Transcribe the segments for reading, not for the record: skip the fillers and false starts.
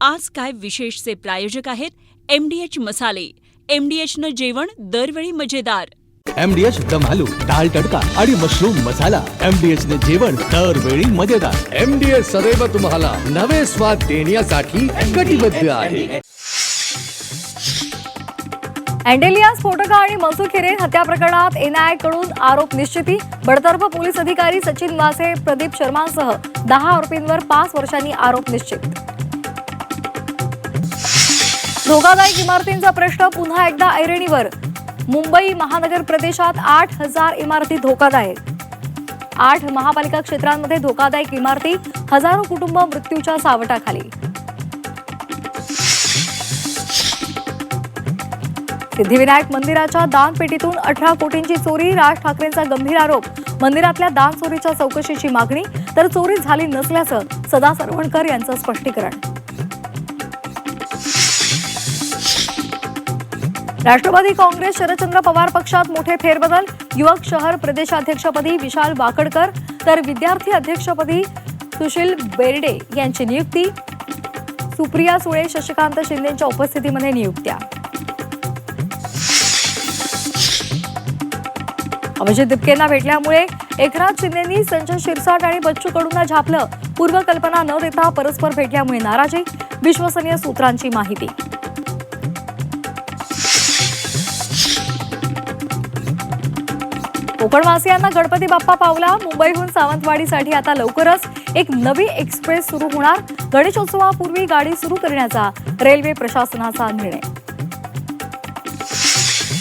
आज काय विशेषचे प्रायोजक आहेत MDH मसाले. MDHनं जेवण दरवेळी मजेदार. MDH दम आलू, दाल तडका आणि मशरूम मसाला. MDH ने जेवण दरवेळी मजेदार. MDH सदैव तुम्हाला नवे स्वाद देण्यासाठी कटिबद्ध आहे. अँडेलिया स्फोटक आणि मनसुख हिरेन हत्या प्रकरणात NIA कडून आरोप निश्चिती. बडतर्फ पोलीस अधिकारी सचिन वाझे, प्रदीप शर्मांसह 10 आरोपींवर 5 वर्षांनी आरोप निश्चित. धोकादायक इमारतींचा प्रश्न पुन्हा एकदा ऐरणीवर. मुंबई महानगर प्रदेशात 8,000 इमारती धोकादायक. 8 महापालिका क्षेत्रांमध्ये धोकादायक इमारती, हजारो कुटुंब मृत्यूच्या सावटाखाली. सिद्धिविनायक मंदिराच्या दानपेटीतून 18 कोटींची चोरी. राज ठाकरेंचा गंभीर आरोप. मंदिरातल्या दान चोरीच्या चौकशीची मागणी, तर चोरी झाली नसल्याचं सदा सरवणकर यांचं स्पष्टीकरण. राष्ट्रवादी काँग्रेस शरदचंद्र पवार पक्षात मोठे फेरबदल. युवक शहर प्रदेशाध्यक्षपदी विशाल वाकडकर, तर विद्यार्थी अध्यक्षपदी सुशील बेर्डे यांची नियुक्ती. सुप्रिया सुळे, शशिकांत शिंदेच्या उपस्थितीमध्ये नियुक्त्या. अभिजित दिपकेंना भेटल्यामुळे एकनाथ शिंदेंनी संजय शिरसाट आणि बच्चू कडूंना झापलं. पूर्वकल्पना न देता परस्पर भेटल्यामुळे नाराजी, विश्वसनीय सूत्रांची माहिती. कोकणवासियांना गणपती बाप्पा पावला. मुंबईहून सावंतवाडीसाठी आता लवकरच एक नवी एक्सप्रेस सुरू होणार. गणेशोत्सवापूर्वी गाडी सुरू करण्याचा रेल्वे प्रशासनाचा निर्णय.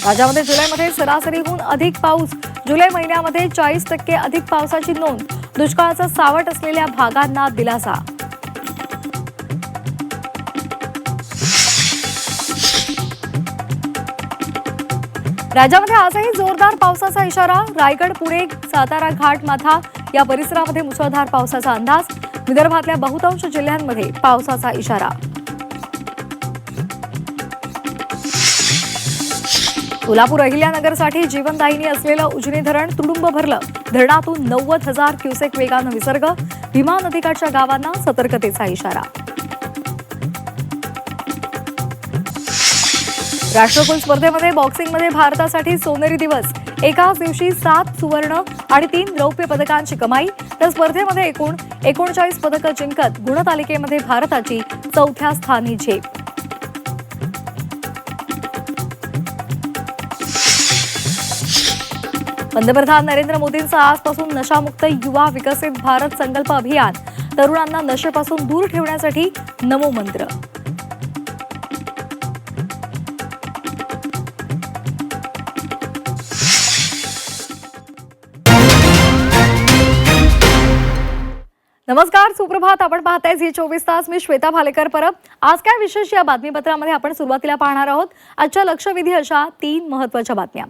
राज्यामध्ये जुलैमध्ये सरासरीहून अधिक पाऊस. जुलै महिन्यामध्ये 40% अधिक पावसाची नोंद. दुष्काळाचं सावट असलेल्या भागांना दिलासा. राज्यामध्ये आजही जोरदार पावसाचा इशारा. रायगड, पुणे, सातारा, घाट माथा या परिसरामध्ये मुसळधार पावसाचा अंदाज. विदर्भातल्या बहुतांश जिल्ह्यांमध्ये पावसाचा इशारा. सोलापूर अहिल्यानगरसाठी जीवनदायिनी असलेलं उजनी धरण तुडुंब भरलं. धरणातून 90,000 क्युसेक वेगानं विसर्ग. भीमा नदीकाठच्या गावांना सतर्कतेचा इशारा. राष्ट्रकुल स्पर्धेमध्ये बॉक्सिंगमध्ये भारतासाठी सोनेरी दिवस. एकाच दिवशी 7 सुवर्ण आणि 3 रौप्य पदकांची कमाई. तर स्पर्धेमध्ये एकूण 39 पदकं जिंकत गुणतालिकेमध्ये भारताची 4थ्या स्थानी झेप. पंतप्रधान नरेंद्र मोदींचं आजपासून नशामुक्त युवा विकसित भारत संकल्प अभियान. तरुणांना नशेपासून दूर ठेवण्यासाठी नमो मंत्र. नमस्कार, सुप्रभात. आपण पाहताय झी24 तास. मी श्वेता भालेकर परब. आज काय विशेष या बातमीपत्रामध्ये आपण सुरुवातीला पाहणार आहोत. आजच्या लक्षवेधी अशा 3 महत्त्वाच्या बातम्या.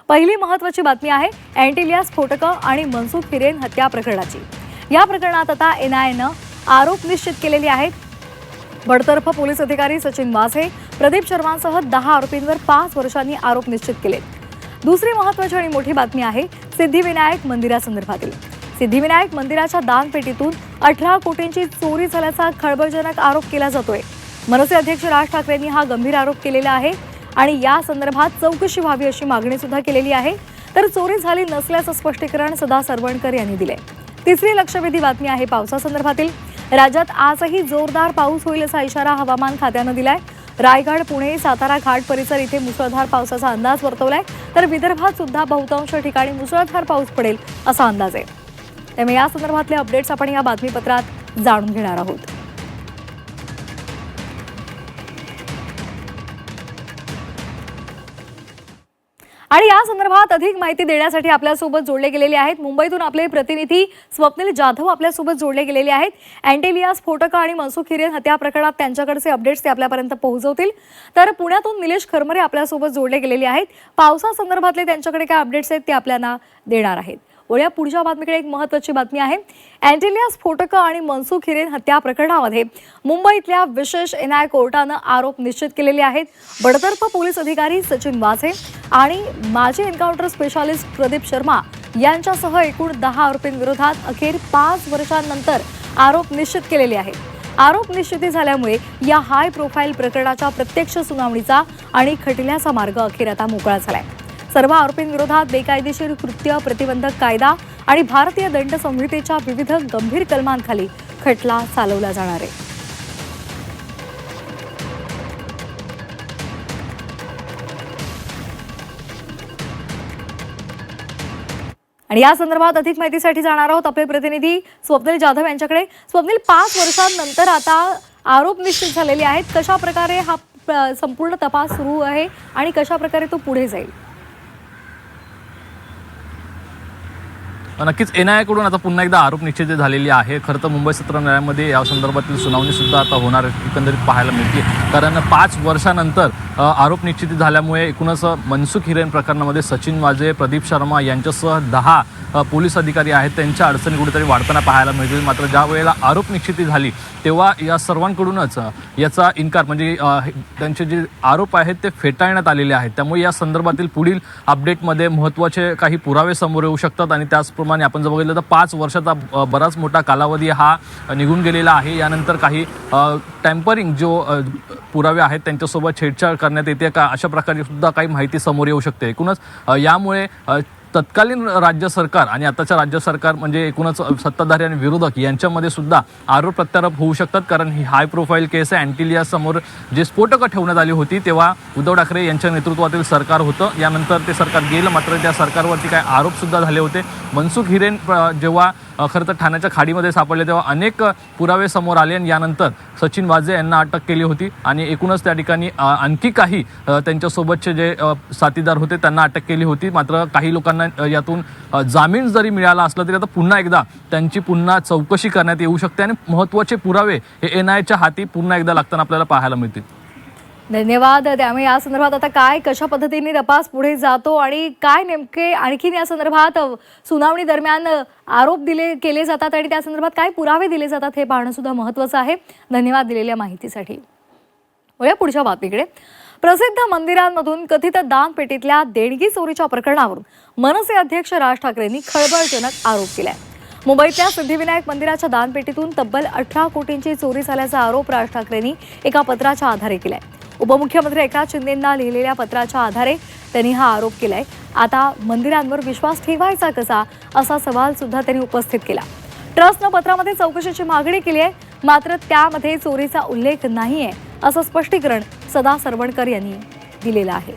पहिली महत्त्वाची बातमी आहे अँटेलिया स्फोटकं आणि मनसुख हिरेन हत्या प्रकरणाची. या प्रकरणात आता NIAनं आरोप निश्चित केलेले आहेत. बडतर्फ पोलीस अधिकारी सचिन वाझे, प्रदीप शर्मांसह 10 आरोपींवर 5 वर्षांनी आरोप निश्चित केलेत. दुसरी महत्त्वाची आणि मोठी बातमी आहे सिद्धिविनायक मंदिरासंदर्भातील. सिद्धिविनायक मंदिराच्या दानपेटीतून 18 कोटींची चोरी झाल्याचा खळबळजनक आरोप केला जातोय. मनसे अध्यक्ष राज ठाकरेंनी हा गंभीर आरोप केलेला आहे आणि या संदर्भात चौकशी व्हावी अशी मागणी सुद्धा केलेली आहे. तर चोरी झाली नसल्याचं स्पष्टीकरण सदा सरवणकर यांनी दिले. तिसरी लक्षवेधी बातमी आहे पावसासंदर्भातील. राज्यात आजही जोरदार पाऊस होईल असा इशारा हवामान खात्यानं दिलाय. रायगड, पुणे, सातारा, घाट परिसर इथे मुसळधार पावसाचा अंदाज वर्तवलाय. तर विदर्भात सुद्धा बहुतांश ठिकाणी मुसळधार पाऊस पडेल असा अंदाज आहे. त्यामुळे या संदर्भातले अपडेट्स आपण या बातमीपत्रात जाणून घेणार आहोत. आणि या संदर्भात अधिक माहिती देण्यासाठी आपल्यासोबत जोडले गेलेले आहेत मुंबईतून आपले प्रतिनिधी स्वप्नील जाधव आपल्यासोबत जोडले गेलेले आहेत. अँटेलिया स्फोटकं आणि मनसुख हिरेन हत्या प्रकरणात त्यांच्याकडचे अपडेट्स ते आपल्यापर्यंत पोहोचवतील. तर पुण्यातून निलेश खरमरे आपल्यासोबत जोडले गेलेले आहेत. पावसासंदर्भातले त्यांच्याकडे काय अपडेट्स आहेत ते आपल्याला देणार आहेत. वळूया पुढच्या बातमीकडे. एक महत्त्वाची बातमी आहे. अँटेलिया स्फोटकं आणि मनसुख हिरेन हत्या प्रकरणामध्ये मुंबईतल्या विशेष NIA कोर्टानं आरोप निश्चित केलेले आहेत. बडतर्फ पोलीस अधिकारी सचिन वाझे आणि माजी एन्काउंटर स्पेशालिस्ट प्रदीप शर्मा यांच्यासह एकूण 10 आरोपींविरोधात अखेर 5 वर्षांनंतर आरोप निश्चित केलेले आहेत. आरोप निश्चिती झाल्यामुळे या हाय प्रोफाईल प्रकरणाच्या प्रत्यक्ष सुनावणीचा आणि खटल्याचा मार्ग अखेर आता मोकळा झालाय. सर्व आरोपींविरोधात बेकायदेशीर कृत्य प्रतिबंधक कायदा आणि भारतीय दंड संहितेच्या विविध गंभीर कलमांखाली खटला चालवला जाणार आहे. आणि या संदर्भात अधिक माहितीसाठी जाणार आहोत आपले प्रतिनिधी स्वप्नील जाधव यांच्याकडे. स्वप्नील, 5 वर्षांनंतर आता आरोप निश्चित झालेले आहेत. कशा प्रकारे हा संपूर्ण तपास सुरू आहे आणि कशा प्रकारे तो पुढे जाईल? नक्कीच NIA कडून आता पुन्हा एकदा आरोप निश्चित झालेली आहे. खरं तर मुंबई सत्र न्यायालयामध्ये या संदर्भातील सुनावणी सुद्धा आता होणार एकंदरीत पाहायला मिळते. कारण 5 वर्षानंतर आरोप निश्चिती झाल्यामुळे एकूणच मनसुख हिरेन प्रकरणामध्ये सचिन वाझे, प्रदीप शर्मा यांच्यासह 10 पोलीस अधिकारी आहेत, त्यांच्या अडचणी कुठेतरी वाढताना पाहायला मिळतील. मात्र ज्या वेळेला आरोप निश्चिती झाली तेव्हा या सर्वांकडूनच याचा इन्कार म्हणजे त्यांचे जे आरोप आहेत ते फेटाळण्यात आलेले आहेत. त्यामुळे या संदर्भातील पुढील अपडेटमध्ये महत्त्वाचे काही पुरावे समोर येऊ शकतात आणि त्याचप्रमाणे आपण जर बघितलं तर 5 वर्षाचा बराच मोठा कालावधी हा निघून गेलेला आहे. यानंतर काही टॅम्परिंग जो पुरावे आहेत त्यांच्यासोबत छेडछाड करण्यात येते का, अशा प्रकारे सुद्धा काही माहिती समोर येऊ शकते. एकूणच यामुळे तत्कालीन राज्य सरकार आणि आताच्या राज्य सरकार म्हणजे एकूणच सत्ताधारी आणि विरोधक यांच्यामध्ये सुद्धा आरोप प्रत्यारोप होऊ शकतात. कारण ही हाय प्रोफाईल केस आहे. अँटिलिया समोर जे स्फोटकं ठेवण्यात आली होती तेव्हा उद्धव ठाकरे यांच्या नेतृत्वातील सरकार होतं. यानंतर ते सरकार गेलं, मात्र त्या सरकारवरती काही आरोप सुद्धा झाले होते. मनसुख हिरेन जेव्हा खरं तर ठाण्याच्या खाडीमध्ये सापडले तेव्हा अनेक पुरावे समोर आले आणि यानंतर सचिन वाझे यांना अटक केली होती आणि एकूणच त्या ठिकाणी आणखी काही त्यांच्यासोबतचे जे साथीदार होते त्यांना अटक केली होती. मात्र काही लोकांना यातून जामीन जरी मिळाला असला तरी आता पुन्हा एकदा त्यांची पुन्हा चौकशी करण्यात येऊ शकते आणि महत्त्वाचे पुरावे हे NIAच्या हाती पुन्हा एकदा लागताना आपल्याला पाहायला मिळतील. धन्यवाद. त्यामुळे या संदर्भात आता काय कशा पद्धतीने तपास पुढे जातो आणि काय नेमके आणखीन या संदर्भात सुनावणी दरम्यान आरोप केले जातात आणि त्या संदर्भात काय पुरावे दिले जातात हे पाहणं सुद्धा महत्त्वाचं आहे. धन्यवाद दिलेल्या माहितीसाठी. वळूया पुढच्या बातमीकडे. प्रसिद्ध मंदिरांमधून कथित दानपेटीतल्या देणगी चोरीच्या प्रकरणावरून मनसे अध्यक्ष राज ठाकरेंनी खळबळजनक आरोप केलाय. मुंबईतल्या सिद्धिविनायक मंदिराच्या दानपेटीतून तब्बल 18 कोटींची चोरी झाल्याचा आरोप राज ठाकरेंनी एका पत्राच्या आधारे केलाय. उपमुख्यमंत्री एकनाथ शिंदेंना लिहिलेल्या पत्राच्या आधारे त्यांनी हा आरोप केलाय. आता मंदिरांवर विश्वास ठेवायचा कसा असा सवाल सुद्धा त्यांनी उपस्थित केला. ट्रस्टनं पत्रामध्ये चौकशीची मागणी केली आहे, मात्र त्यामध्ये चोरीचा उल्लेख नाहीये असं स्पष्टीकरण सदा सरवणकर यांनी दिलेलं आहे.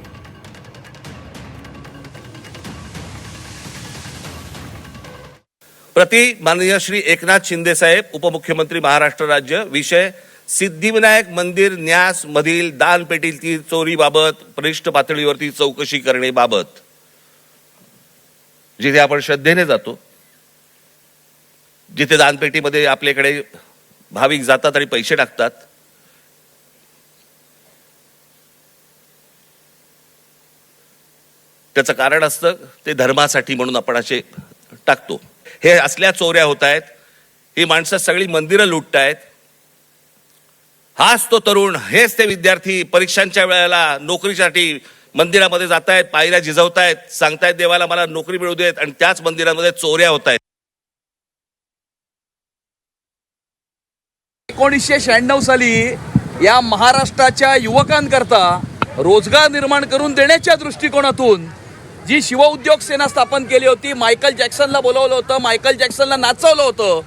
प्रति माननीय श्री एकनाथ शिंदे साहेब, उपमुख्यमंत्री महाराष्ट्र राज्य. विषय सिद्धिविनायक मंदिर न्यास मधील दानपेटीतील चोरीबाबत वरिष्ठ पातळीवरती चौकशी करण्याबाबत. जिथे आपण श्रद्धेने जातो, जिथे दानपेटीमध्ये आपल्याकडे भाविक जातात आणि पैसे टाकतात, त्याचं कारण असतं ते धर्मासाठी म्हणून आपण असे टाकतो. हे असल्या चोऱ्या होत आहेत. ही माणसं सगळी मंदिरं लुटतायत. हाच तो तरुण, हेच ते विद्यार्थी परीक्षांच्या वेळेला नोकरीसाठी मंदिरामध्ये जात आहेत, पायऱ्या झिजवतायत, सांगतायत देवाला मला नोकरी मिळू देत, आणि त्याच मंदिरामध्ये चोऱ्या होत आहेत. 1996 साली या महाराष्ट्राच्या युवकांकरता रोजगार निर्माण करून देण्याच्या दृष्टिकोनातून जी शिवउद्योग सेना स्थापन केली होती, मायकल जॅक्सनला बोलवलं होतं, मायकल जॅक्सनला नाचवलं होतं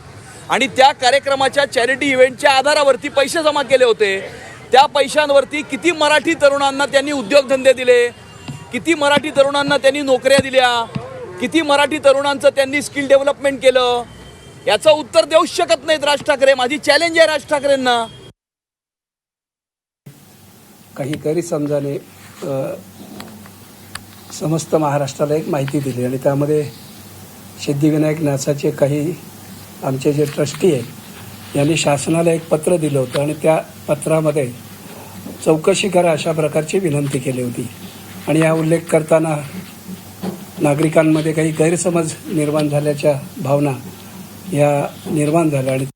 आणि त्या कार्यक्रमाच्या चॅरिटी इव्हेंटच्या आधारावरती पैसे जमा केले होते. त्या पैशांवरती किती मराठी तरुणांना त्यांनी उद्योगधंदे दिले, किती मराठी तरुणांना त्यांनी नोकऱ्या दिल्या, किती मराठी तरुणांचं त्यांनी स्किल डेव्हलपमेंट केलं, याचं उत्तर देऊ शकत नाहीत राज ठाकरे. माझी चॅलेंज आहे राज ठाकरेंना. काही गैरसमजाने समस्त महाराष्ट्राला एक माहिती दिली आणि त्यामध्ये सिद्धिविनायक न्यासाचे काही आमचे जे ट्रस्टी आहेत यांनी शासनाला एक पत्र दिलं होतं आणि त्या पत्रामध्ये चौकशी करा अशा प्रकारची विनंती केली होती. आणि हा उल्लेख करताना नागरिकांमध्ये काही गैरसमज निर्माण झाल्याच्या भावना या निर्माण झाल्या. आणि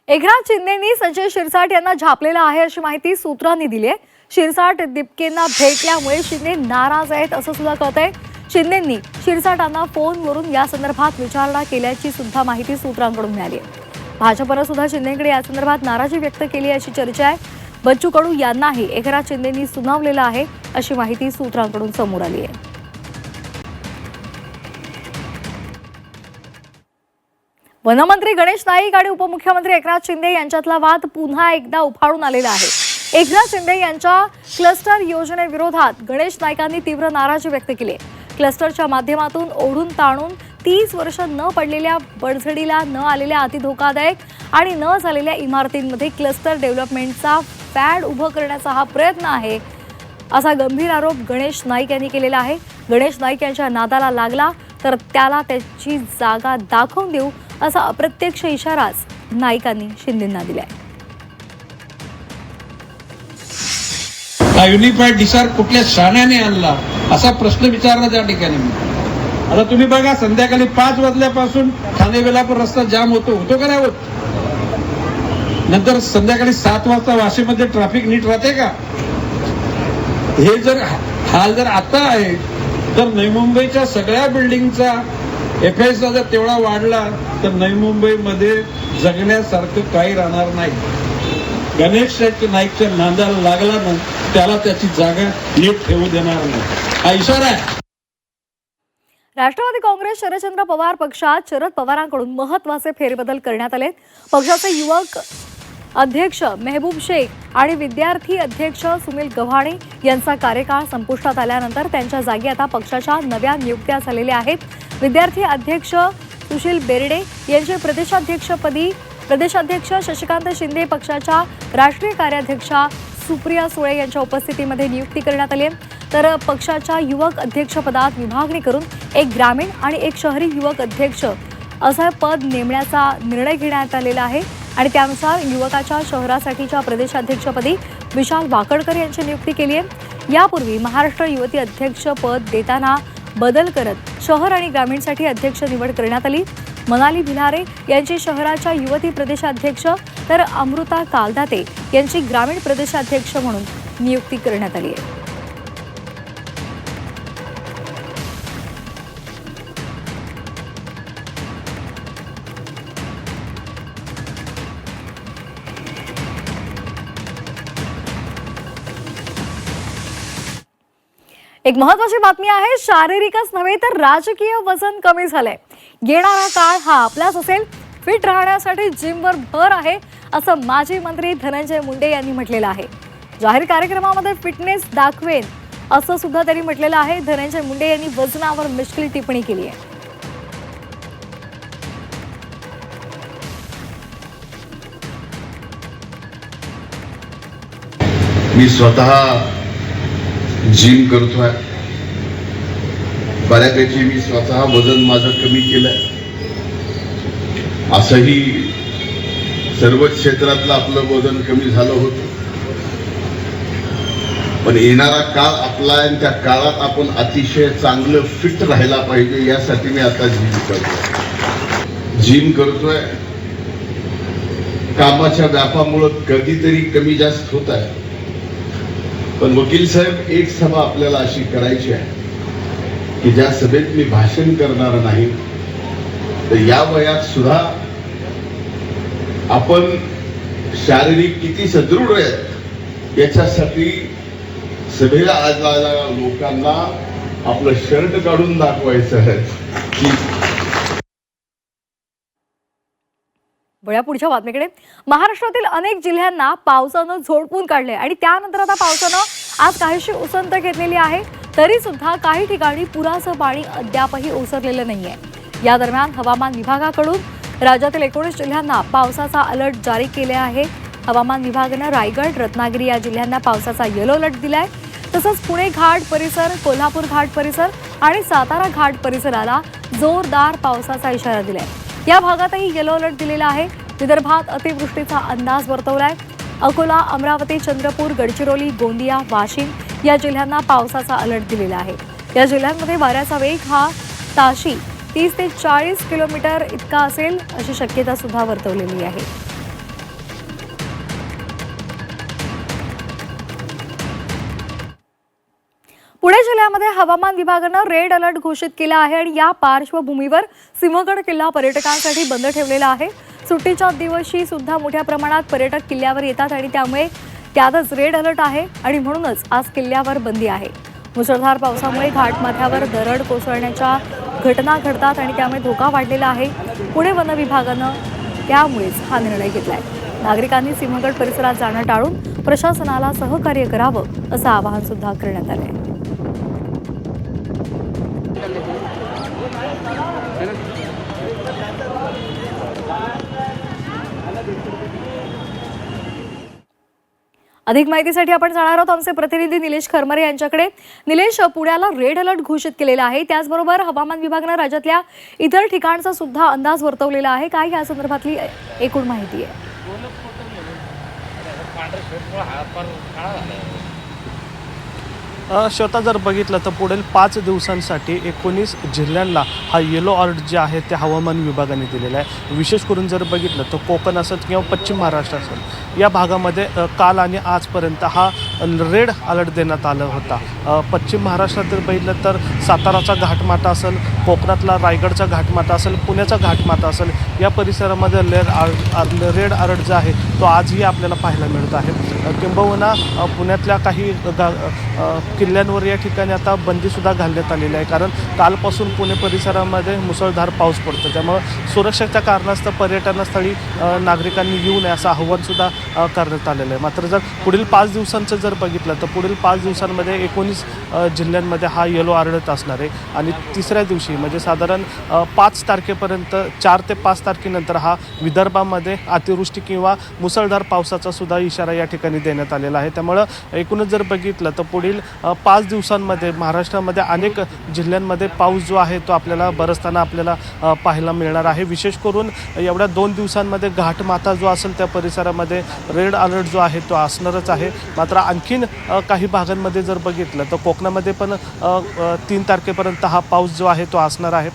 एकनाथ शिंदेंनी संजय शिरसाट यांना झापलेला आहे अशी माहिती सूत्रांनी दिली आहे. शिरसाट दिपकेंना भेटल्यामुळे शिंदे नाराज आहेत असं सुद्धा कळतंय. शिंदेंनी शिरसाटांना फोनवरून या संदर्भात विचारणा केल्याची सुद्धा माहिती सूत्रांकडून मिळाली आहे. भाजपनं सुद्धा शिंदेकडे या संदर्भात नाराजी व्यक्त केली अशी चर्चा आहे. बच्चू कडू यांनाही एकनाथ शिंदेंनी सुनावलेलं आहे अशी माहिती सूत्रांकडून समोर आली आहे. वनमंत्री गणेश नाईक आणि उपमुख्यमंत्री एकनाथ शिंदे यांच्यातला वाद पुन्हा एकदा उफाळून आलेला आहे. एकनाथ शिंदे यांच्या क्लस्टर योजनेविरोधात गणेश नाईकांनी तीव्र नाराजी व्यक्त केली आहे. क्लस्टरच्या माध्यमातून ओढून ताणून 30 वर्ष न पडलेल्या, बडझडीला न आलेल्या, अतिधोकादायक आणि न झालेल्या इमारतींमध्ये क्लस्टर डेव्हलपमेंटचा फॅड उभं करण्याचा हा प्रयत्न आहे, असा गंभीर आरोप गणेश नाईक यांनी केलेला आहे. गणेश नाईक यांच्या नादाला लागला तर त्याला त्याची जागा दाखवून देऊ, असा अप्रत्यक्ष इशाराच नाईकांनी शिंदेंना दिलाय. हा युनिफाईड डिसार कुठल्या शाण्याने आणला असा प्रश्न विचारला त्या ठिकाणी. आता तुम्ही बघा, संध्याकाळी 5 वाजल्यापासून ठाणे वेलापूर रस्ता जाम होतो का नाही होत? नंतर संध्याकाळी 7 वाजता वाशीमध्ये ट्रॅफिक नीट राहते का? हे जर हाल जर आता आहे तर नवी मुंबईच्या सगळ्या बिल्डिंगचा FIS जर तेवढा वाढला तर नवी मुंबईमध्ये जगण्यासारखं काही राहणार नाही. गणेश नाईकच्या नादाला लागला ना, त्याला त्याची जागा नीट ठेवू देणार नाही, हा इशारा आहे. राष्ट्रवादी काँग्रेस शरदचंद्र पवार पक्षात शरद पवारांकडून महत्त्वाचे फेरबदल करण्यात आले. पक्षाचे युवक अध्यक्ष मेहबूब शेख आणि विद्यार्थी अध्यक्ष सुनील गव्हाणे यांचा कार्यकाळ संपुष्टात आल्यानंतर त्यांच्या जागी आता पक्षाच्या नव्या नियुक्त्या झालेल्या आहेत. विद्यार्थी अध्यक्ष सुशील बेर्डे यांचे प्रदेशाध्यक्ष शशिकांत शिंदे, पक्षाच्या राष्ट्रीय कार्याध्यक्षा सुप्रिया सुळे यांच्या उपस्थितीमध्ये नियुक्ती करण्यात आली आहे. तर पक्षाच्या युवक अध्यक्षपदात विभागणी करून एक ग्रामीण आणि एक शहरी युवक अध्यक्ष असं पद नेमण्याचा निर्णय घेण्यात आलेला आहे. आणि त्यानुसार युवकाच्या शहरासाठीच्या प्रदेशाध्यक्षपदी विशाल वाकडकर यांची नियुक्ती केली आहे. यापूर्वी महाराष्ट्र युवती अध्यक्ष पद देताना बदल करत शहर आणि ग्रामीणसाठी अध्यक्ष निवड करण्यात आली. मनाली भिलारे यांची शहराच्या युवती प्रदेशाध्यक्ष तर अमृता कालदाते यांची ग्रामीण प्रदेशाध्यक्ष म्हणून नियुक्ती करण्यात आली आहे. एक महत्त्वाची बातमी आहे. शारीरिकच नव्हे तर राजकीय वजन कमी झालंय. येणारा काळ हा आपलाच असेल. फिट राहण्यासाठी जिमवर भर आहे, असं माजी मंत्री धनंजय मुंडे यांनी म्हटलेलं आहे. जाहीर कार्यक्रमामध्ये फिटनेस दाखवेन असं सुद्धा त्यांनी म्हटलेलं आहे. धनंजय मुंडे यांनी वजनावर मिश्किल टिप्पणी केली आहे. मी स्वतः जिम करतोय, बऱ्यापैकी मी स्वतः वजन माझं कमी केलंय. असंही सर्व क्षेत्रातलं आपलं वजन कमी झालं होतं, पण येणारा काळ आपला आहे आणि त्या काळात आपण अतिशय चांगलं फिट राहायला पाहिजे, यासाठी मी आता जिम करतोय. कामाच्या व्यापामुळं कधीतरी कमी जास्त होत आहे, पण वकील साहेब, एक सभा आपल्याला अशी करायची आहे की ज्या सभेत मी भाषण करणार नाही, तर या वयात सुद्धा आपण शारीरिक किती सदृढ आहेत याच्यासाठी सभेला आलेल्या लोकांना आपलं शर्ट काढून दाखवायचं आहे की. वळ्या पुढच्या बातमीकडे. महाराष्ट्रातील अनेक जिल्ह्यांना पावसानं झोडपून काढले आणि त्यानंतर आता पावसानं आज काहीशी उसंत घेतलेली आहे. तरी सुद्धा काही ठिकाणी पुराचं पाणी अद्यापही ओसरलेलं नाहीये. या दरम्यान हवामान विभागाकडून राज्यातील 19 जिल्ह्यांना पावसाचा अलर्ट जारी केले आहे. हवामान विभागानं रायगड, रत्नागिरी या जिल्ह्यांना पावसाचा येलो अलर्ट दिलाय. तसंच पुणे घाट परिसर, कोल्हापूर घाट परिसर आणि सातारा घाट परिसराला जोरदार पावसाचा इशारा दिलाय. या भागातही येलो अलर्ट दिलेला आहे. विदर्भात अतिवृष्टीचा अंदाज वर्तवलाय. अकोला, अमरावती, चंद्रपूर, गडचिरोली, गोंदिया, वाशिम या जिल्ह्यांना पावसाचा अलर्ट दिलेला आहे. या जिल्ह्यांमध्ये वाऱ्याचा वेग हा ताशी 30 ते 40 किलोमीटर इतका असेल अशी शक्यता सुद्धा वर्तवलेली आहे. पुणे जिल्ह्यामध्ये हवामान विभागानं रेड अलर्ट घोषित केला आहे आणि या पार्श्वभूमीवर सिंहगड किल्ला पर्यटकांसाठी बंद ठेवलेला आहे. सुट्टीच्या दिवशी सुद्धा मोठ्या प्रमाणात पर्यटक किल्ल्यावर येतात आणि त्यामुळे त्यातच रेड अलर्ट आहे आणि म्हणूनच आज किल्ल्यावर बंदी आहे. मुसळधार पावसामुळे घाटमाथ्यावर दरड कोसळण्याच्या घटना घडतात आणि त्यामुळे धोका वाढलेला आहे. पुणे वन विभागानं त्यामुळेच हा निर्णय घेतलाय. नागरिकांनी सिंहगड परिसरात जाणं टाळून प्रशासनाला सहकार्य करावं असं आवाहन सुद्धा करण्यात आलंय. अधिक माहितीसाठी आपण जाणार आहोत आमचे प्रतिनिधी निलेश खरमरे यांच्याकडे. निलेश, पुण्याला रेड अलर्ट घोषित केलेला आहे, त्याचबरोबर हवामान विभागानं राज्यातल्या इतर ठिकाणचा सुद्धा अंदाज वर्तवलेला आहे. काय या संदर्भातली एकूण माहिती आहे? श्वेता, जर बघितलं तर पुढील 5 दिवसांसाठी 19 जिल्ह्यांना हा येलो अलर्ट जे आहे ते हवामान विभागाने दिलेला आहे. विशेष करून जर बघितलं तर कोकण असेल किंवा पश्चिम महाराष्ट्र असेल या भागामध्ये काल आणि आजपर्यंत हा रेड अलर्ट देण्यात आला होता. पश्चिम महाराष्ट्रात जर बघितलं तर साताराचा घाटमाथा असेल, कोकणातला रायगडचा घाटमाथा असेल, पुण्याचा घाटमाथा असेल, या परिसरामध्ये रेड अलर्ट जो आहे तो आजही आपल्याला पाहायला मिळत आहे. किंबहुना पुण्यातल्या काही किल्ल्यांवर या ठिकाणी आता बंदीसुद्धा घालण्यात आलेली आहे, कारण कालपासून पुणे परिसरामध्ये मुसळधार पाऊस पडतो. त्यामुळं सुरक्षेच्या कारणास्तव पर्यटनस्थळी नागरिकांनी येऊ नये असं आव्हानसुद्धा करण्यात आलेलं आहे. मात्र जर पुढील 5 दिवसांचं जर बघितलं तर पुढील 5 दिवसांमध्ये 19 जिल्ह्यांमध्ये हा येलो अलर्ट असणार आहे आणि तिसऱ्या दिवशी म्हणजे साधारण 5 तारखेपर्यंत 4 ते 5 तारखेनंतर हा विदर्भामध्ये अतिवृष्टी किंवा मुसळधार पावसाचा सुद्धा इशारा या ठिकाणी देण्यात आलेला आहे. त्यामुळं एकूणच जर बघितलं तर पुढील 5 दिवसांमध्ये महाराष्ट्रामध्ये अनेक जिल्ह्यांमध्ये पाऊस जो आहे तो आपल्याला बरसताना आपल्याला पाहायला मिळणार आहे. विशेष करून एवढ्या 2 दिवसांमध्ये घाटमाथा जो असेल त्या परिसरामध्ये रेड अलर्ट जो आहे तो असणारच आहे. मात्र आणखीन काही भागांमध्ये जर बघितलं तर कोकणामध्ये पण 3 तारखेपर्यंत हा पाऊस जो आहे तो असणार आहे.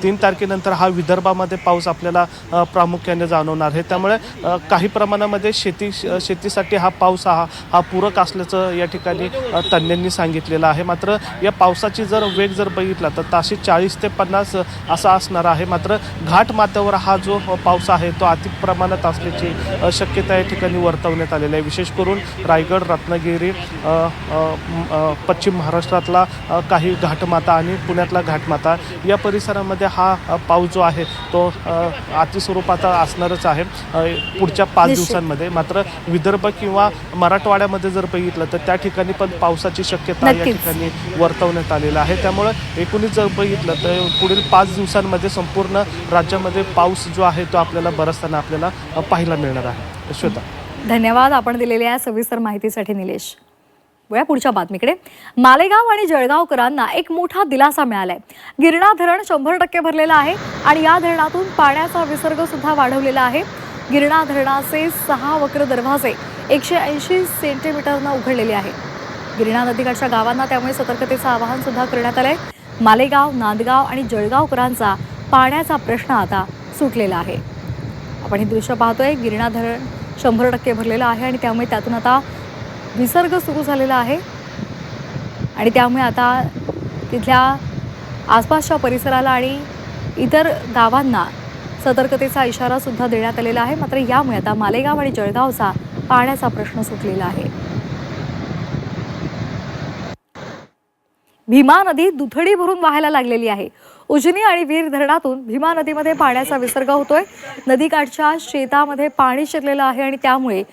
3 तारखेनंतर हा विदर्भामध्ये पाऊस आपल्याला प्रामुख्याने जाणवणार आहे. त्यामुळे काही प्रमाणामध्ये शेतीसाठी हा पाऊस हा पूरक असल्याचं या ठिकाणी तज्ज्ञांनी सांगितलेलं आहे. मात्र या पावसाची जर वेग जर बघितला तर ताशी 40 ते 50 असा असणार आहे. मात्र घाटमाथ्यावर हा जो पाऊस आहे तो अति प्रमाणात असल्याची शक्यता या ठिकाणी वर्तवण्यात आलेली आहे. विशेष करून रायगड, रत्नागिरी, पश्चिम महाराष्ट्रातला काही घाटमाथा आणि पुण्यातला घाटमाथा या परिसरामध्ये हा पाऊस जो आहे तो अतिस्वरूपाचा असणारच आहे पुढच्या 5 दिवसांमध्ये. मात्र विदर्भ किंवा मराठवाड्यामध्ये जर बघितलं तर त्या ठिकाणी पण पावसाची शक्यता या ठिकाणी वर्तवण्यात आलेलं आहे. त्यामुळे एकूणच जर बघितलं तर पुढील 5 दिवसांमध्ये संपूर्ण राज्यामध्ये पाऊस जो आहे तो आपल्याला बरसताना आपल्याला पाहायला मिळणार आहे. श्वेता, धन्यवाद आपण दिलेल्या सविस्तर माहितीसाठी निलेश. वळूया पुढच्या बातमीकडे. मालेगाव आणि जळगावकरांना एक मोठा दिलासा मिळालाय. गिरणा धरण 100% भरलेलं आहे आणि या धरणातून पाण्याचा विसर्ग सुद्धा वाढवलेला आहे. गिरणा धरणाचे 6 वक्र दरवाजे 180 सेंटीमीटरनं उघडलेले आहे. गिरणा नदीकाठच्या गावांना त्यामुळे सतर्कतेचं आवाहन सुद्धा करण्यात आलंय. मालेगाव, नांदगाव आणि जळगावकरांचा पाण्याचा प्रश्न आता सुटलेला आहे. आपण हे दृश्य पाहतोय. गिरणा धरण 100% भरलेलं आहे आणि त्यामुळे त्यातून आता विसर्ग सुरू झालेला आहे आणि त्यामुळे आता तिथल्या आसपासच्या परिसराला आणि इतर गावांना सतर्कतेचा इशारा सुद्धा देण्यात आलेला आहे. मात्र यामुळे आता मालेगाव आणि जळगावचा पाण्याचा प्रश्न सुटलेला आहे. भीमा नदी दुथडी भरून वाहायला लागलेली आहे. उजनी आणि वीर धरणातून भीमा नदीमध्ये पाण्याचा विसर्ग होतोय. नदीकाठच्या शेतामध्ये पाणी शिरलेलं आहे आणि त्यामुळे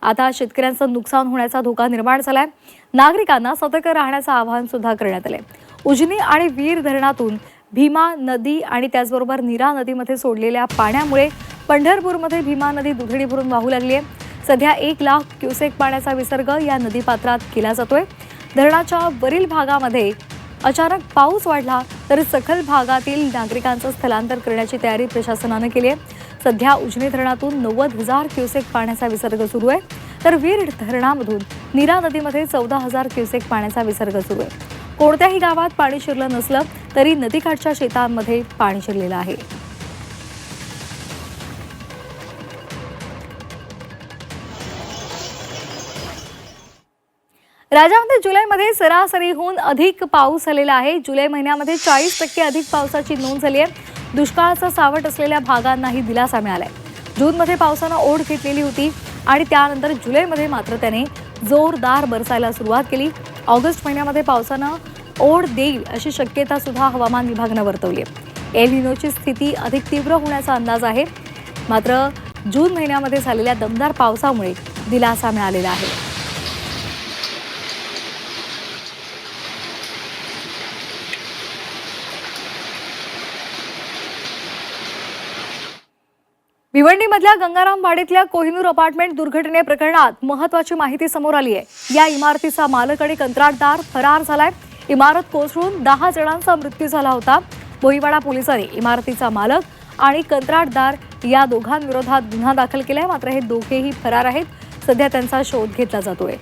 आता शेतकऱ्यांचं नुकसान होण्याचा धोका निर्माण झालाय. नागरिकांना सतर्क राहण्याचं आवाहन सुद्धा करण्यात आलंय. उजनी आणि वीर धरणातून भीमा नदी आणि त्याचबरोबर नीरा नदीमध्ये सोडलेल्या पाण्यामुळे पंढरपूरमध्ये भीमा नदी दुथडी भरून वाहू लागली आहे. सध्या 1 लाख क्युसेक पाण्याचा विसर्ग या नदीपात्रात केला जातोय. धरणाच्या वरील भागामध्ये अचानक पाऊस वाढला तर सखल भागातील नागरिकांचं स्थलांतर करण्याची तयारी प्रशासनानं केली आहे. सध्या उजनी धरणातून 90,000 क्युसेक पाण्याचा विसर्ग सुरू आहे तर वीर धरणामधून नीरा नदीमध्ये 14,000 क्युसेक पाण्याचा विसर्ग सुरू आहे. कोणत्याही गावात पाणी शिरलं नसलं तरी नदीकाठच्या शेतांमध्ये पाणी शिरलेलं आहे. राज्यामध्ये जुलैमध्ये सरासरीहून अधिक पाऊस झालेला आहे. जुलै महिन्यामध्ये 40% अधिक पावसाची नोंद झाली आहे. दुष्काळाचं सावट असलेल्या भागांनाही दिलासा मिळालाय. जूनमध्ये पावसानं ओढ घेतलेली होती आणि त्यानंतर जुलैमध्ये मात्र त्याने जोरदार बरसायला सुरुवात केली. ऑगस्ट महिन्यामध्ये पावसानं ओढ देईल अशी शक्यता सुद्धा हवामान विभागानं वर्तवली आहे. एल निनोची स्थिती अधिक तीव्र होण्याचा अंदाज आहे. मात्र जून महिन्यामध्ये झालेल्या दमदार पावसामुळे दिलासा मिळालेला आहे. भिवंडीमधल्या गंगारामवाडीतल्या कोहिनूर अपार्टमेंट दुर्घटने प्रकरणात महत्त्वाची माहिती समोर आली आहे. या इमारतीचा मालक आणि कंत्राटदार फरार झालाय. इमारत कोसळून 10 जणांचा मृत्यू झाला होता. भोईवाडा पोलिसांनी इमारतीचा मालक आणि कंत्राटदार या दोघांविरोधात गुन्हा दाखल केलाय. मात्र हे दोघेही फरार आहेत. सध्या त्यांचा शोध घेतला जातोय.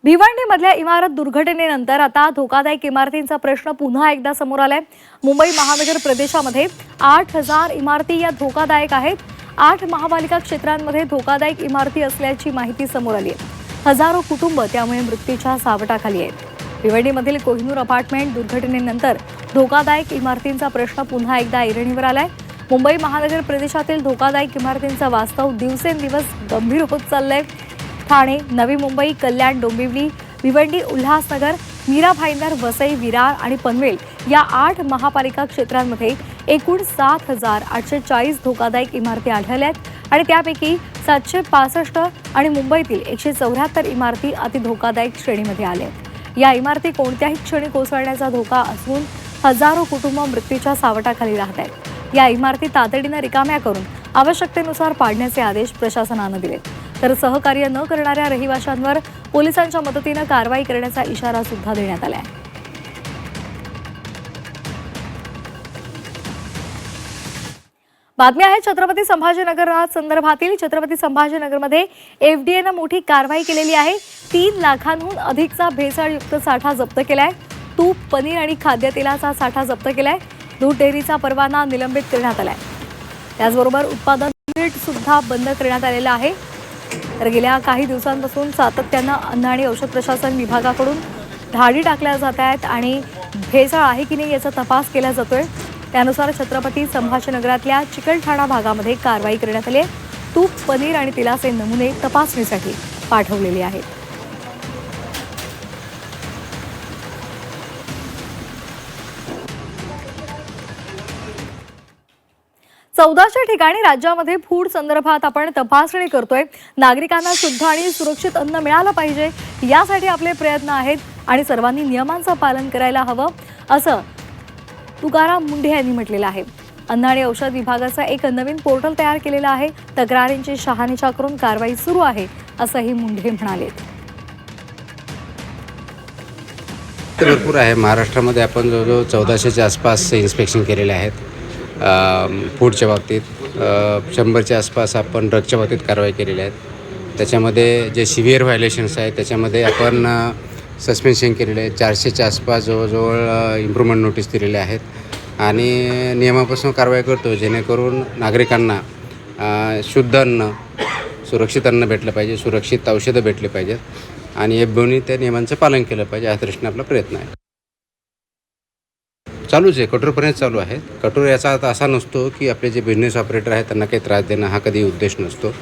भिवंडीमधल्या इमारत दुर्घटनेनंतर आता धोकादायक इमारतींचा प्रश्न पुन्हा एकदा समोर आलाय. मुंबई महानगर प्रदेशामध्ये 8,000 इमारती या धोकादायक आहेत. 8 महापालिका क्षेत्रांमध्ये धोकादायक इमारती असल्याची माहिती समोर आली आहे. हजारो कुटुंब त्यामुळे मृत्यूच्या सावटाखाली आहेत. भिवंडीमधील कोहिनूर अपार्टमेंट दुर्घटनेनंतर धोकादायक इमारतींचा प्रश्न पुन्हा एकदा ऐरणीवर आलाय. मुंबई महानगर प्रदेशातील धोकादायक इमारतींचा वास्तव दिवसेंदिवस गंभीर होत चाललंय. ठाणे, नवी मुंबई, कल्याण, डोंबिवली, भिवंडी, उल्हासनगर, मीरा भाईंदर, वसई, विरार आणि पनवेल या 8 महापालिका क्षेत्रांमध्ये एकूण 7,840 धोकादायक इमारती आढळल्या आहेत आणि त्यापैकी 765 आणि मुंबईतील 174 इमारती अतिधोकादायक श्रेणीमध्ये आल्या आहेत. या इमारती कोणत्याही क्षणी कोसळण्याचा धोका असून हजारो कुटुंब मृत्यूच्या सावटाखाली राहत आहेत. या इमारती तातडीनं रिकाम्या करून आवश्यकतेनुसार पाडण्याचे आदेश प्रशासनानं दिलेत. तर सहकार्य न करणाऱ्या रहिवाशांवर पोलिसांच्या मदतीनं कारवाई करण्याचा इशारा सुद्धा देण्यात आलाय. बातमी आहे छत्रपती संभाजीनगर संदर्भातील. छत्रपती संभाजीनगरमध्ये एफडीएनं मोठी कारवाई केलेली आहे. 3 लाखांहून अधिकचा भेसळयुक्त साठा जप्त केलाय. तूप, पनीर आणि खाद्यतेलाचा साठा जप्त केलाय. दूध डेअरीचा परवाना निलंबित करण्यात आलाय. त्याचबरोबर उत्पादन युनिट सुद्धा बंद करण्यात आलेलं आहे. तर गेल्या काही दिवसांपासून सातत्यानं अन्न आणि औषध प्रशासन विभागाकडून धाडी टाकल्या जात आहेत आणि भेसळ आहे की नाही याचा तपास केला जातोय. त्यानुसार छत्रपती संभाजीनगरातल्या चिकलठाणा भागामध्ये कारवाई करण्यात आली आहे. तूप, पनीर आणि तेलाचे नमुने तपासणीसाठी पाठवलेले आहेत. चौदाशे ठिकाणी राज्यामध्ये फूड संदर्भात आपण तपासणी करतोय. नागरिकांना शुद्ध आणि सुरक्षित अन्न मिळालं पाहिजे यासाठी आपले प्रयत्न आहेत आणि सर्वांनी नियमांचं पालन करायला हवं असं तुकाराम मुंढे यांनी म्हटलेलं आहे. अन्न आणि औषध विभागाचा एक नवीन पोर्टल तयार केलेला आहे. तक्रारींची शहानिशा करून कारवाई सुरू आहे असंही मुंढे म्हणाले. भरपूर आहे. महाराष्ट्रामध्ये आपण जवळजवळ 1400च्या आसपास इन्स्पेक्शन केलेले आहेत. फूडच्या बाबतीत 100च्या आसपास आपण ड्रगच्या बाबतीत कारवाई केलेली आहेत. त्याच्यामध्ये जे सिव्हिअर व्हायलेशन्स आहेत त्याच्यामध्ये आपण सस्पेन्शन केलेले आहे. 400च्या आसपास जवळजवळ इम्प्रूव्हमेंट नोटीस दिलेल्या आहेत आणि नियमापासून कारवाई करतो जेणेकरून नागरिकांना शुद्ध अन्न, सुरक्षित अन्न भेटलं पाहिजे, सुरक्षित औषधं भेटली पाहिजेत आणि एफडीओनी त्या नियमांचं पालन केलं पाहिजे या दृष्टीने आपला प्रयत्न आहे. चालूच आहे, कठोरपणे चालू आहे. कठोर याचा अर्थ असा नसतो की आपले जे बिझनेस ऑपरेटर आहेत त्यांना काही त्रास देणं हा कधी उद्देश नसतो.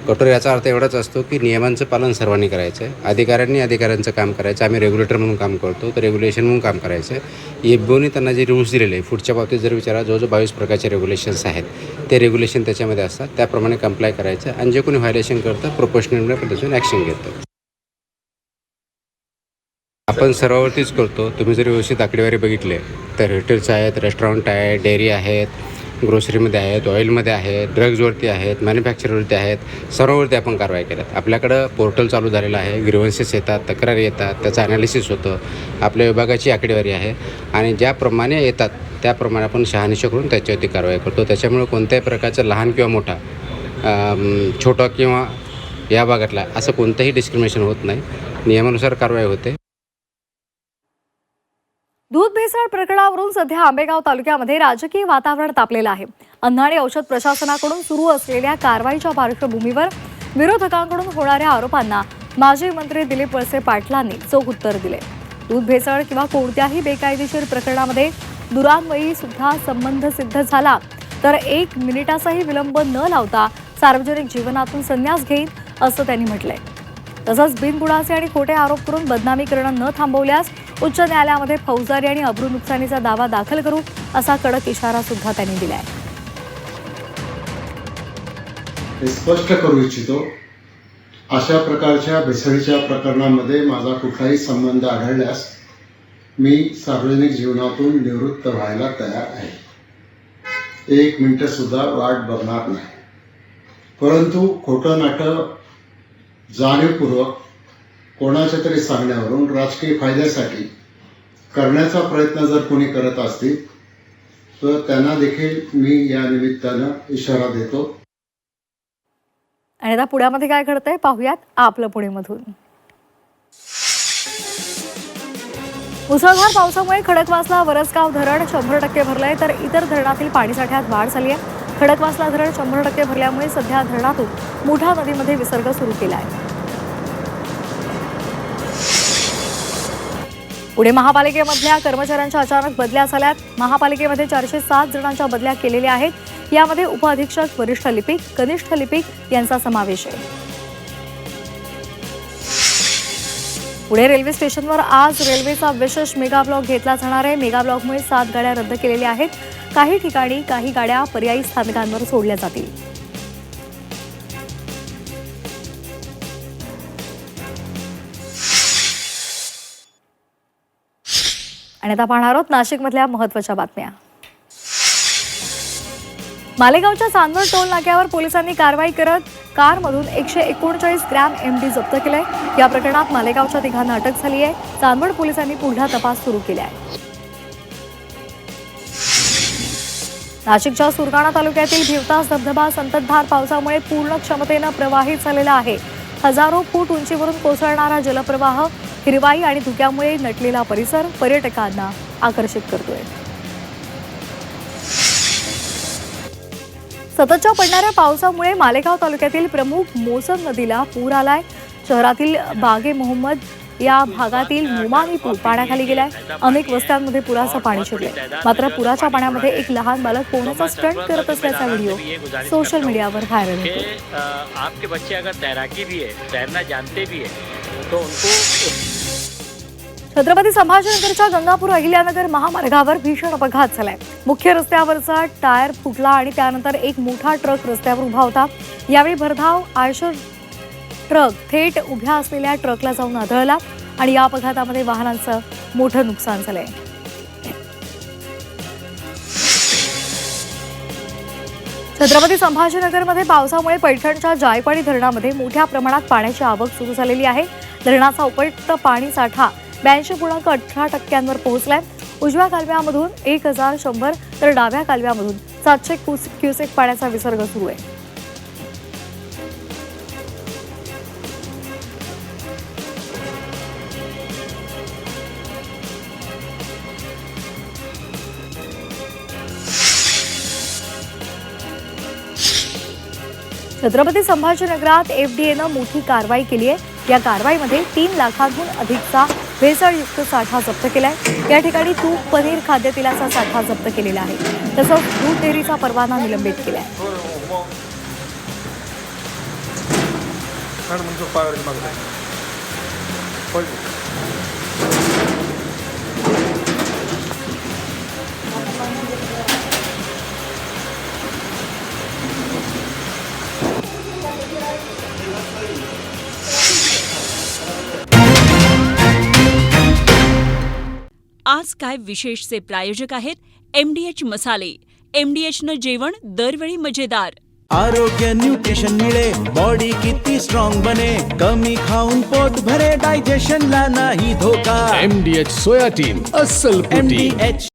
कठोर याचा अर्थ एवढाच असतो की नियमांचं पालन सर्वांनी करायचं आहे. अधिकाऱ्यांनी अधिकाऱ्यांचं काम करायचं. आम्ही रेग्युलेटर म्हणून काम करतो तर रेग्युलेशन म्हणून काम करायचं आहे. एफडीओनी त्यांना जे रूल्स दिलेले आहे फूडच्या बाबतीत जर विचारा जवळजवळ 22 प्रकारचे रेग्युलेशन्स आहेत. ते रेग्युलेशन त्याच्यामध्ये असतात. त्याप्रमाणे कंप्लाय करायचं आणि जे कोणी व्हायलेशन करतं प्रोपोर्शनल पद्धतीने ॲक्शन घेतं. आपण सर्वावरतीच करतो. तुम्ही जर व्यवस्थित आकडेवारी बघितले तर रिटेल्स आहेत, रेस्टॉरंट आहे, डेअरी आहेत, ग्रोसरीमध्ये आहेत, ऑइलमध्ये आहेत, ड्रग्जवरती आहेत, मॅन्युफॅक्चरवरती आहेत, सर्वांवरती आपण कारवाई केल्यात. आपल्याकडं पोर्टल चालू झालेलं आहे. ग्रीव्हन्सेस येतात, तक्रारी येतात, त्याचं ॲनालिसिस होतं. आपल्या विभागाची आकडेवारी आहे आणि ज्याप्रमाणे येतात त्याप्रमाणे आपण शहानिशा करून त्याच्यावरती कारवाई करतो. त्याच्यामुळे कोणत्याही प्रकारचं लहान किंवा मोठा, छोटा किंवा या भागातला असं कोणतंही डिस्क्रिमिनेशन होत नाही. नियमानुसार कारवाई होते. दूध भेसळ प्रकरणावरून सध्या आंबेगाव तालुक्यामध्ये राजकीय वातावरण तापलेलं आहे. अन्न आणि औषध प्रशासनाकडून सुरू असलेल्या कारवाईच्या पार्श्वभूमीवर विरोधकांकडून होणाऱ्या आरोपांना माजी मंत्री दिलीप वळसे पाटलांनी चोख उत्तर दिले. दूध भेसळ किंवा कोणत्याही बेकायदेशीर प्रकरणामध्ये दुरान्वयी सुद्धा संबंध सिद्ध झाला तर 1 मिनिटाचाही विलंब न लावता सार्वजनिक जीवनातून संन्यास घेईन असं त्यांनी म्हटलंय. तसंच बिनबुडाचे आणि खोटे आरोप करून बदनामी करणं न थांबवल्यास उच्च न्यायालयामध्ये फौजदारी आणि अब्रू नुकसानीचा दावा दाखल करू असा कडक इशारा सुद्धा त्यांनी दिलाय. हे स्पष्ट करू इच्छितो, अशा प्रकारच्या भेसळीच्या प्रकरणामध्ये माझा कुठलाही संबंध आढळल्यास मी सार्वजनिक जीवनातून निवृत्त व्हायला तयार आहे. 1 मिनिट सुद्धा वाट बघणार नाही. परंतु खोटं नाटं जाणीवपूर्वक कोणाच्या तरी सांगण्यावरून राजकीय फायद्यासाठी करण्याचा प्रयत्न जर कोणी करत असतील तर त्यांना देखील मी या निमित्तानं इशारा देतो. आणि आता पुण्यामध्ये काय घडतंय पाहूयात आपलं पुणेमधून. मुसळधार पावसामुळे खडकवासला वरसगाव धरण 100% भरलंय तर इतर धरणातील पाणीसाठ्यात वाढ झाली आहे. खडकवासला धरण 100% भरल्यामुळे सध्या धरणातून मुठा नदीमध्ये विसर्ग सुरू केला आहे. पुणे महापालिकेमधल्या कर्मचाऱ्यांच्या अचानक बदल्या झाल्यात. महापालिकेमध्ये 407 जणांच्या बदल्या केलेल्या आहेत. यामध्ये उपअधीक्षक, वरिष्ठ लिपिक, कनिष्ठ लिपिक यांचा समावेश आहे. पुणे रेल्वे स्टेशनवर आज रेल्वेचा विशेष मेगा ब्लॉक घेतला जाणार आहे. मेगा ब्लॉकमुळे 7 गाड्या रद्द केलेल्या आहेत. काही ठिकाणी काही गाड्या पर्यायी स्थानकांवर सोडल्या जातील. आणि आता पाहणार आहोत नाशिकमधल्या महत्त्वाच्या बातम्या. मालेगावच्या चांदवड टोल नाक्यावर पोलिसांनी कारवाई करत कारमधून 139 ग्रॅम MD जप्त केलंय. या प्रकरणात मालेगावच्या 3 जणांना अटक झाली आहे. चांदवड पोलिसांनी पुढला तपास सुरू केला आहे. नाशिकच्या सुरगाणा तालुक्यातील भिवतास धबधबा संततधार पावसामुळे पूर्ण क्षमतेनं प्रवाहित झालेला आहे. हजारो फूट उंचीवरून कोसळणारा जलप्रवाह हिरवाई आणि धुक्यामुळे नटलेला परिसर पर्यटकांना आकर्षित करतोय. सततच्या पडणाऱ्या पावसामुळे मालेगाव तालुक्यातील प्रमुख मोसम नदीला पूर आलाय. शहरातील बागे मोहम्मद या भागातील मोमानी पूल पाण्याखाली गेलाय. अनेक वस्त्यांमध्ये पुराचं पाणी शिरलंय. मात्र पुराच्या पाण्यामध्ये एक लहान बालक पोहण्याचा स्टंट करत असल्याचा व्हिडिओ सोशल मीडियावर व्हायरल होतो. आपके बच्चे अगर तैराकी भी है, तैरना जानते भी है, तो उनको. छत्रपती संभाजीनगरच्या गंगापूर अहिल्यानगर महामार्गावर भीषण अपघात झालाय. मुख्य रस्त्यावरचा टायर फुटला आणि त्यानंतर एक मोठा ट्रक रस्त्यावर उभा होता. यावेळी भरधाव आयशर ट्रक थेट उभ्या असलेल्या ट्रकला जाऊन आदळला आणि या अपघातामध्ये वाहनांचं मोठं नुकसान झालंय. छत्रपती संभाजीनगरमध्ये पावसामुळे पैठणच्या जायकवाडी धरणामध्ये मोठ्या प्रमाणात पाण्याची आवक सुरू झालेली आहे. धरणाचा उपयुक्त पाणी साठा 82.18% पोहोचलाय. उजव्या कालव्यामधून 1100 तर डाव्या कालव्यामधून 700 क्युसेक पाण्याचा विसर्ग सुरू आहे. छत्रपती संभाजीनगरात FDAनं मोठी कारवाई केली आहे. या कारवाईमध्ये 3 लाखांहून अधिकचा भेसळयुक्त साठा जप्त केलाय. या ठिकाणी तूप, पनीर, खाद्यतेलाचा साठा जप्त केलेला आहे. तसंच दूध डेअरीचा परवाना निलंबित केलाय. आज काय विशेषचे प्रायोजक आहेत MDH मसाले. MDHनं जेवण दरवेळी मजेदार. आरोग्य न्यूट्रिशन मिळे, बॉडी किती स्ट्रॉंग बने, कमी खाऊन पोट भरे, डायजेशनला नाही धोका. MDH सोया टीम अस्सल प्रोटीन. MDH